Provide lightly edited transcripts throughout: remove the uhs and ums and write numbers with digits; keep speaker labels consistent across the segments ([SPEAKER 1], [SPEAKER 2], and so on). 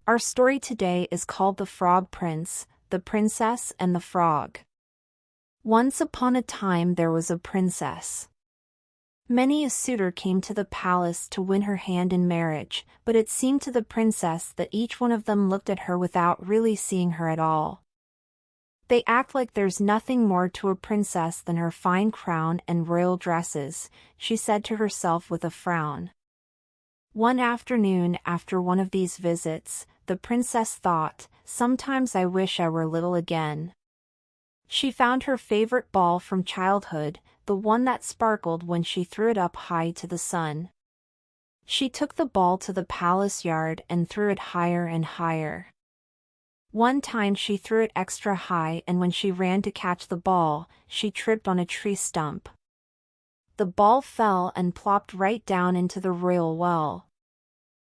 [SPEAKER 1] Our story today is called The Frog Prince, the Princess and the Frog. Once upon a time there was a princess. Many a suitor came to the palace to win her hand in marriage, but it seemed to the princess that each one of them looked at her without really seeing her at all. They act like there's nothing more to a princess than her fine crown and royal dresses, she said to herself with a frown. One afternoon after one of these visits, the princess thought, "Sometimes I wish I were little again." She found her favorite ball from childhood, the one that sparkled when she threw it up high to the sun. She took the ball to the palace yard and threw it higher and higher. One time she threw it extra high, and when she ran to catch the ball, she tripped on a tree stump. The ball fell and plopped right down into the royal well.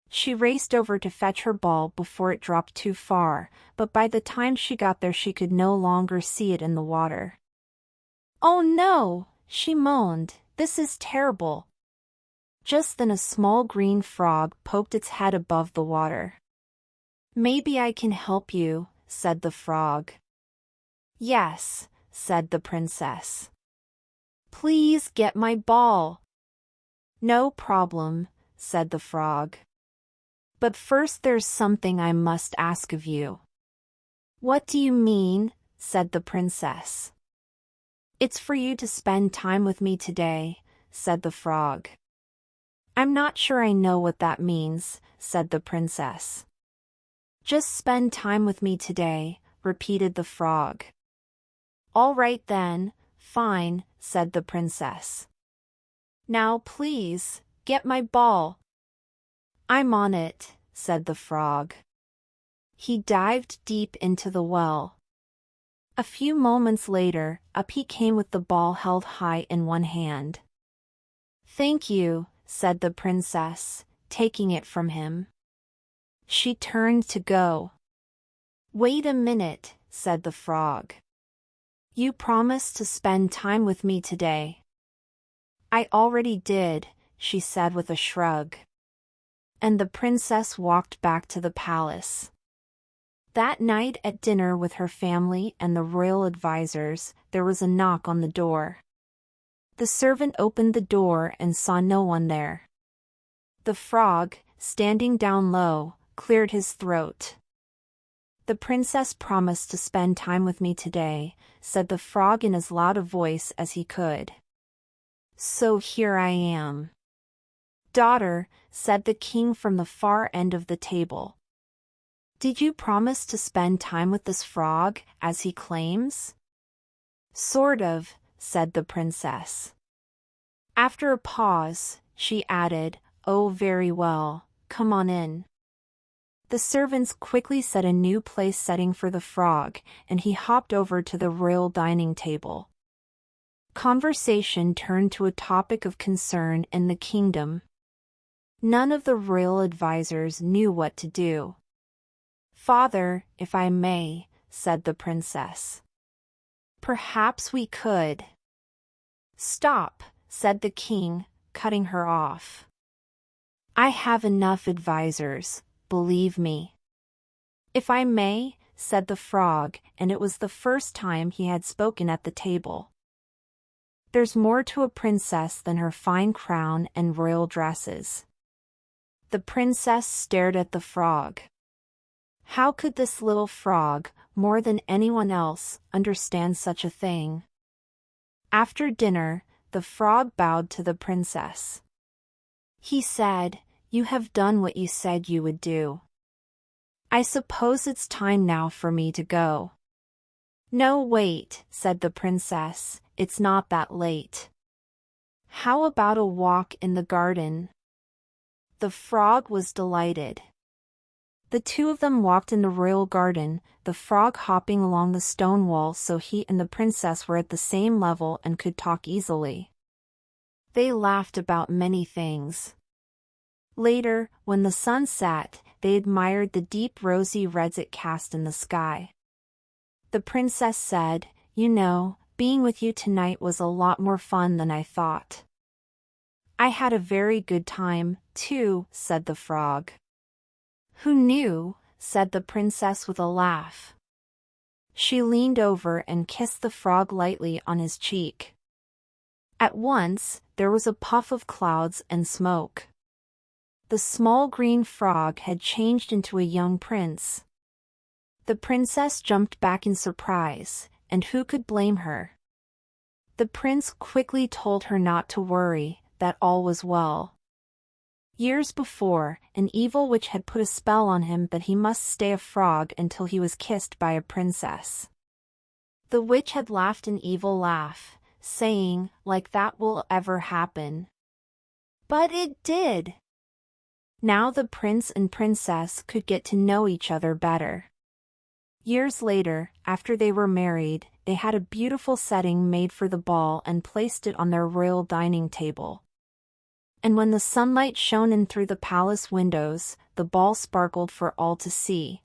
[SPEAKER 1] She raced over to fetch her ball before it dropped too far, but by the time she got there she could no longer see it in the water. "Oh no!" she moaned, "this is terrible." Just then a small green frog poked its head above the water. "Maybe I can help you," said the frog. "Yes," said the princess. "Please get my ball." "No problem," said the frog. "But first there's something I must ask of you." "What do you mean?" said the princess. "It's for you to spend time with me today," said the frog. "I'm not sure I know what that means," said the princess. "Just spend time with me today," repeated the frog. "All right then, fine," said the princess. "Now please, get my ball." "I'm on it," said the frog. He dived deep into the well. A few moments later, up he came with the ball held high in one hand. "Thank you," said the princess, taking it from him. She turned to go. "Wait a minute," said the frog. "You promised to spend time with me today." "I already did," she said with a shrug. And the princess walked back to the palace. That night at dinner with her family and the royal advisors, there was a knock on the door. The servant opened the door and saw no one there. The frog, standing down low, cleared his throat. "The princess promised to spend time with me today," said the frog in as loud a voice as he could. "So here I am." "Daughter," said the king from the far end of the table. "Did you promise to spend time with this frog, as he claims?" "Sort of," said the princess. After a pause, she added, "Oh, very well, come on in." The servants quickly set a new place setting for the frog, and he hopped over to the royal dining table. Conversation turned to a topic of concern in the kingdom. None of the royal advisors knew what to do. "Father, if I may," said the princess. "Perhaps we could." "Stop," said the king, cutting her off. "I have enough advisors, believe me." "If I may," said the frog, and it was the first time he had spoken at the table. "There's more to a princess than her fine crown and royal dresses." The princess stared at the frog. How could this little frog, more than anyone else, understand such a thing? After dinner, the frog bowed to the princess. He said, "You have done what you said you would do. I suppose it's time now for me to go." "No, wait," said the princess, "it's not that late. How about a walk in the garden?" The frog was delighted. The two of them walked in the royal garden, the frog hopping along the stone wall so he and the princess were at the same level and could talk easily. They laughed about many things. Later, when the sun set, they admired the deep rosy reds it cast in the sky. The princess said, "You know, being with you tonight was a lot more fun than I thought." "I had a very good time, too," said the frog. "Who knew?" said the princess with a laugh. She leaned over and kissed the frog lightly on his cheek. At once, there was a puff of clouds and smoke. The small green frog had changed into a young prince. The princess jumped back in surprise, and who could blame her? The prince quickly told her not to worry, that all was well. Years before, an evil witch had put a spell on him that he must stay a frog until he was kissed by a princess. The witch had laughed an evil laugh, saying, "Like that will ever happen." But it did. Now the prince and princess could get to know each other better. Years later, after they were married, they had a beautiful setting made for the ball and placed it on their royal dining table. And when the sunlight shone in through the palace windows, the ball sparkled for all to see.